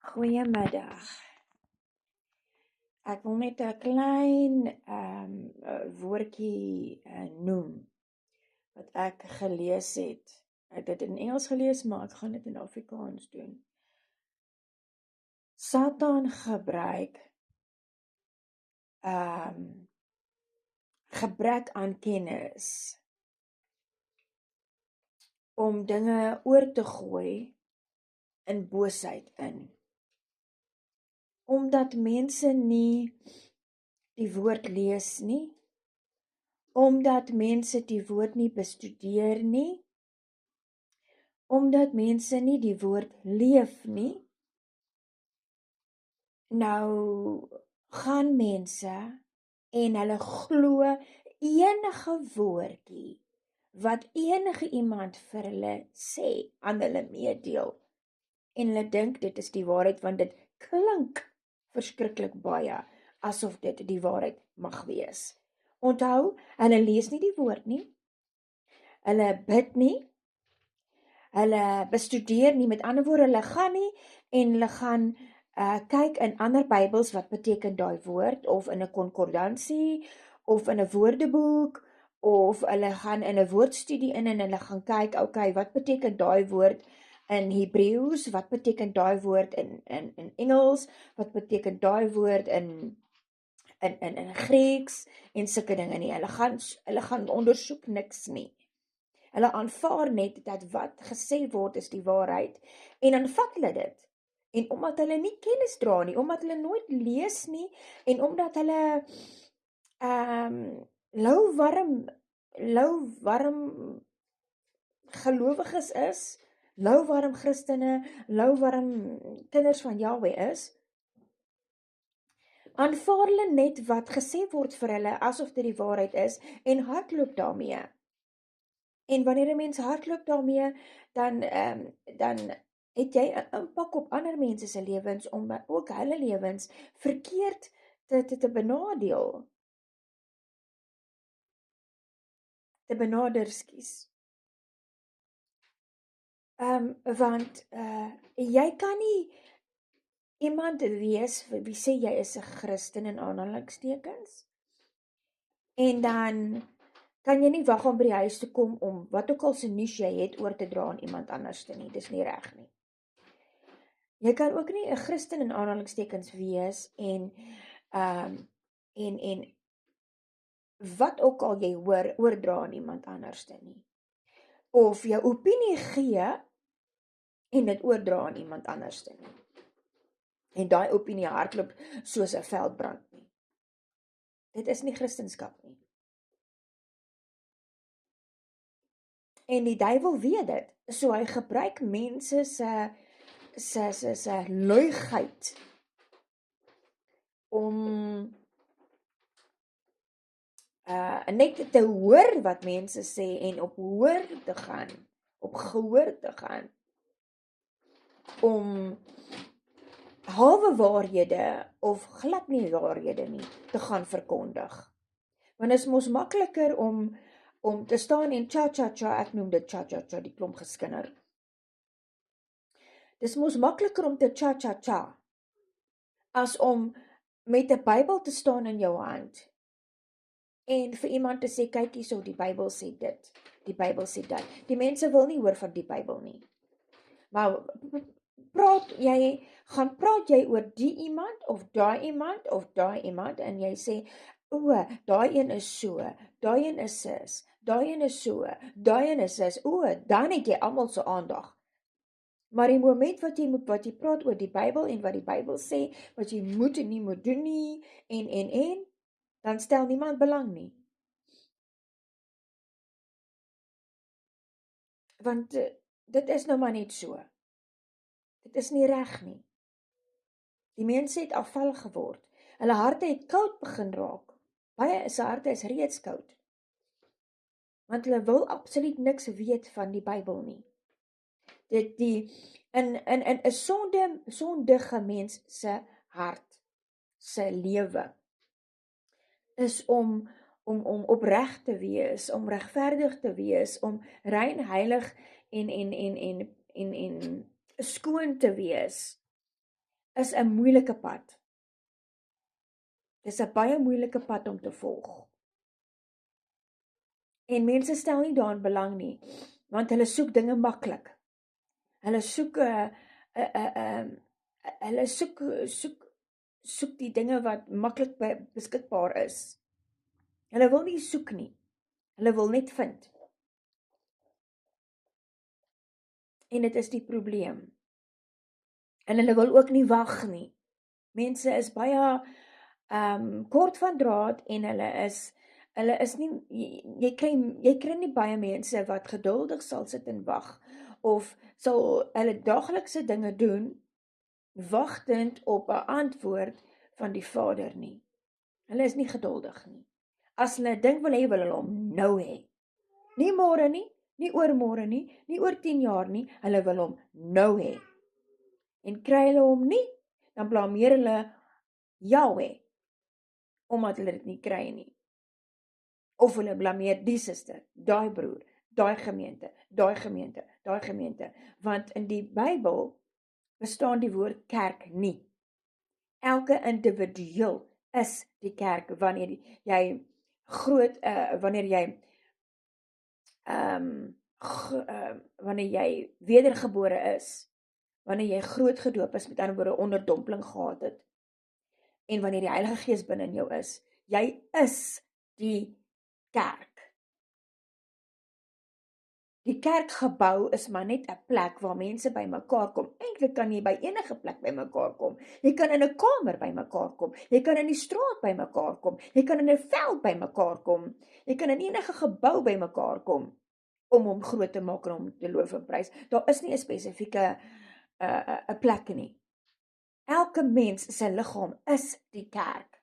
Goeiemiddag. Ek wil net 'n klein woordjie noem wat ek gelees het. Ek het dit in Engels gelees, maar ek gaan dit in Afrikaans doen. Satan gebruik gebrek aan kennis om dinge oor te gooi in boosheid in. Omdat mense nie die woord lees nie, omdat mense die woord nie bestudeer nie, omdat mense nie die woord leef nie. Nou gaan mense en hulle glo enige woordjie wat enige iemand vir hulle sê, aan hulle meedeel. En hulle dink dit is die waarheid, want dit klink verskriklik baie asof dit die waarheid mag wees. Onthou, hulle lees nie die woord nie, hulle bid nie, hulle bestudeer nie, met ander woorde, hulle gaan nie en hulle gaan kyk in ander Bybels wat beteken daai woord, of in 'n konkordansie, of in 'n woordeboek, of hulle gaan in 'n woordstudie in en hulle gaan kyk, okay, wat beteken daai woord in Hebreëus, wat beteken daai woord in Engels, wat beteken daai woord in Grieks en sulke dinge nie. Hulle gaan ondersoek niks nie. Hulle aanvaar net dat wat gesê word is die waarheid en dan vat hulle dit. En omdat hulle nie kennis dra nie, omdat hulle nooit lees nie en omdat hulle louwarm gelowiges is, louwarm Christene, louwarm kinders van Jahweh is, aanvaar hulle net wat gesê word vir hulle asof dit die waarheid is en hardloop daarmee. En wanneer 'n mens hardloop daarmee, dan het jy 'n impak op ander mense se lewens om ook hulle lewens verkeerd te benadeel. Te benader, skus. Want jy kan nie iemand wees wie sê jy is 'n Christen in aanhalingstekens. En dan kan jy nie wag om by die huis te kom om wat ook al se nuus jy het oor te dra aan iemand anders nie. Dis nie reg nie. Jy kan ook nie 'n Christen in aanhalingstekens wees en wat ook al jy hoor oordra aan iemand anders nie. Of jou opinie gee en dit oordra aan iemand anders nie. En daai opinie hardloop soos 'n veldbrand nie. Dit is nie Christendom nie. En die duiwel weet dit. So hy gebruik mense se luigheid om net te hoor wat mense sê en op gehoor te gaan, om halwe waarhede of glad nie waarhede nie te gaan verkondig. Want is mos makliker om te staan en cha-cha-cha, ek noem dit cha-cha-cha, die klomp geskinder. Dis mos makliker om te cha-cha-cha as om met 'n Bybel te staan in jou hand en vir iemand te sê, kyk hierso, die Bybel sê dit, die Bybel sê dat. Die mense wil nie hoor van die Bybel nie. Maar praat jy oor die iemand of daai iemand en jy sê, o, daai een is so, daai een is sis, daai een is so, daai een is sis, o, dan het jy almal se aandag. Maar die moment wat jy praat oor die Bybel en wat die Bybel sê, wat jy moet en nie moet doen nie, en, dan stel niemand belang nie. Want dit is nou maar net so. Dit is nie reg nie. Die mense het afvallig geword. Hulle harte het koud begin raak. Baie se harte is reeds koud. Want hulle wil absoluut niks weet van die Bybel nie. In 'n sondige mens se hart, se lewe, is om opreg te wees, om regverdig te wees, om rein, heilig en skoon te wees. is 'n moeilike pad. Dis 'n baie moeilike pad om te volg. En mense stel nie daarin belang nie, want hulle soek dinge maklik. Hulle soek hulle soek die dinge wat maklik beskikbaar is. Hulle wil nie soek nie. Hulle wil net vind. En dit is die probleem. En hulle wil ook nie wag nie. Mense is baie kort van draad en hulle is nie jy kry nie baie mense wat geduldig sal sit en wag of sal hulle daaglikse dinge doen wagtend op 'n antwoord van die Vader nie. Hulle is nie geduldig nie. As hulle 'n ding wil hê, wil hulle hom nou hê. Nie môre nie, nie oormôre nie, nie oor 10 jaar nie, hulle wil hom nou hê. En kry hulle hom nie, dan blameer hulle Jahweh omdat hulle dit nie kry nie. Of hulle blameer die suster, daai broer, daai gemeente, daai gemeente, daai gemeente, want in die Bybel bestaan die woord kerk nie. Elke individueel is die kerk wanneer jy wanneer jy wanneer jy wedergebore is, wanneer jy groot gedoop is, met ander woorde onderdompeling gehad het, en wanneer die Heilige Gees binne in jou is, jy is die kerk. Die kerkgebou is maar net 'n plek waar mense bymekaar kom. Eintlik kan jy by enige plek bymekaar kom. Jy kan in 'n kamer bymekaar kom. Jy kan in die straat bymekaar kom. Jy kan in 'n veld bymekaar kom. Jy kan in enige gebou bymekaar kom om hom groot te maak en hom te loof en prys. Daar is nie 'n spesifieke 'n plek nie. Elke mens se liggaam is die kerk.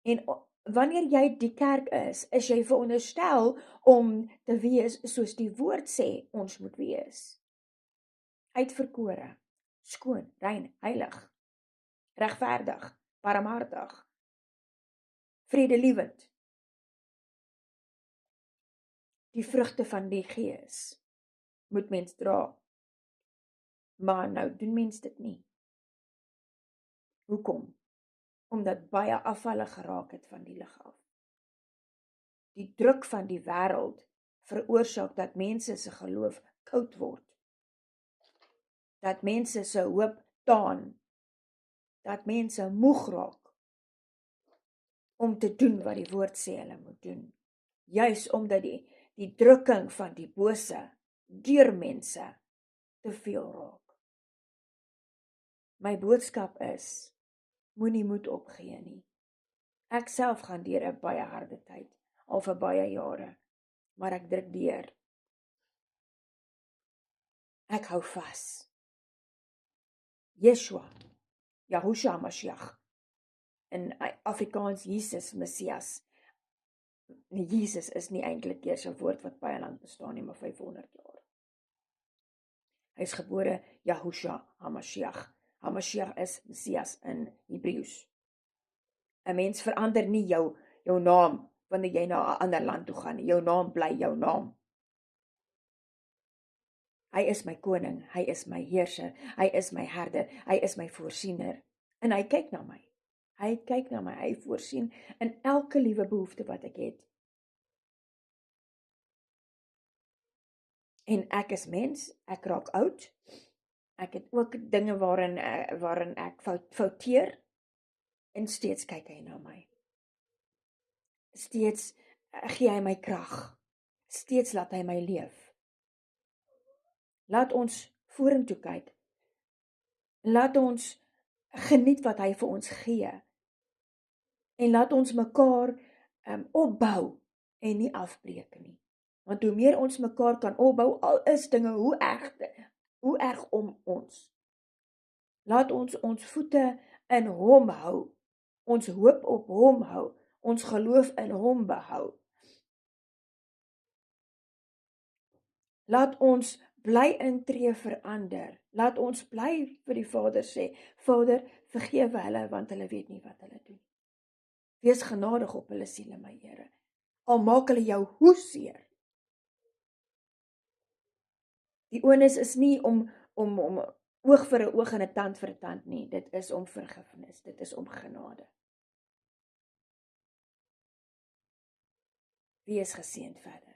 En wanneer jy die kerk is jy veronderstel om te wees soos die woord sê ons moet wees. Uitverkore, skoon, rein, heilig, regverdig, barmhartig, vredelievend. Die vrugte van die Gees moet mens dra. Maar nou doen mens dit nie. Hoekom? Omdat baie afvalle geraak het van die lig af. Die druk van die wêreld veroorsaak dat mense se geloof koud word. Dat mense se hoop taan. Dat mense moeg raak om te doen wat die woord sê hulle moet doen. Juis omdat die drukking van die bose deur mense te veel raak. My boodskap is, moenie moed opgee nie. Ek self gaan deur 'n baie harde tyd, al vir baie jare, maar ek druk deur. Ek hou vas. Yeshua, Yahushua Mashiach, in Afrikaans Jesus Messias. Jesus is nie eintlik eers 'n woord wat baie lank bestaan nie, maar 500 jaar. Hy is gebore Yahushua HaMashiach. HaMashiach is Messias in Hebreëus. 'n Mens verander nie jou naam wanneer jy na 'n ander land toe gaan nie. Jou naam bly jou naam. Hy is my koning, hy is my heerser, hy is my herder, hy is my voorsiener. En hy kyk na my. Hy kyk na my, hy voorsien in elke liewe behoefte wat ek het. En ek is mens, ek raak oud. Ek het ook dinge waarin ek fouteer. En steeds kyk hy na my. Steeds gee hy my krag. Steeds laat hy my leef. Laat ons vorentoe kyk. Laat ons geniet wat hy vir ons gee. En laat ons mekaar opbou en nie afbreek nie. Want hoe meer ons mekaar kan opbou, al is dinge hoe erg om ons. Laat ons voete in hom hou. Ons hoop op hom hou. Ons geloof in hom behou. Laat ons bly intree verander. Laat ons bly vir die Vader sê, Vader, vergewe hulle, want hulle weet nie wat hulle doen. Wees genadig op hulle siele, my Here. Al maak hulle jou hoe seer. Die onus is nie om oog vir 'n oog en 'n tand vir 'n tand nie. Dit is om vergifnis, dit is om genade. Wees geseënd verder.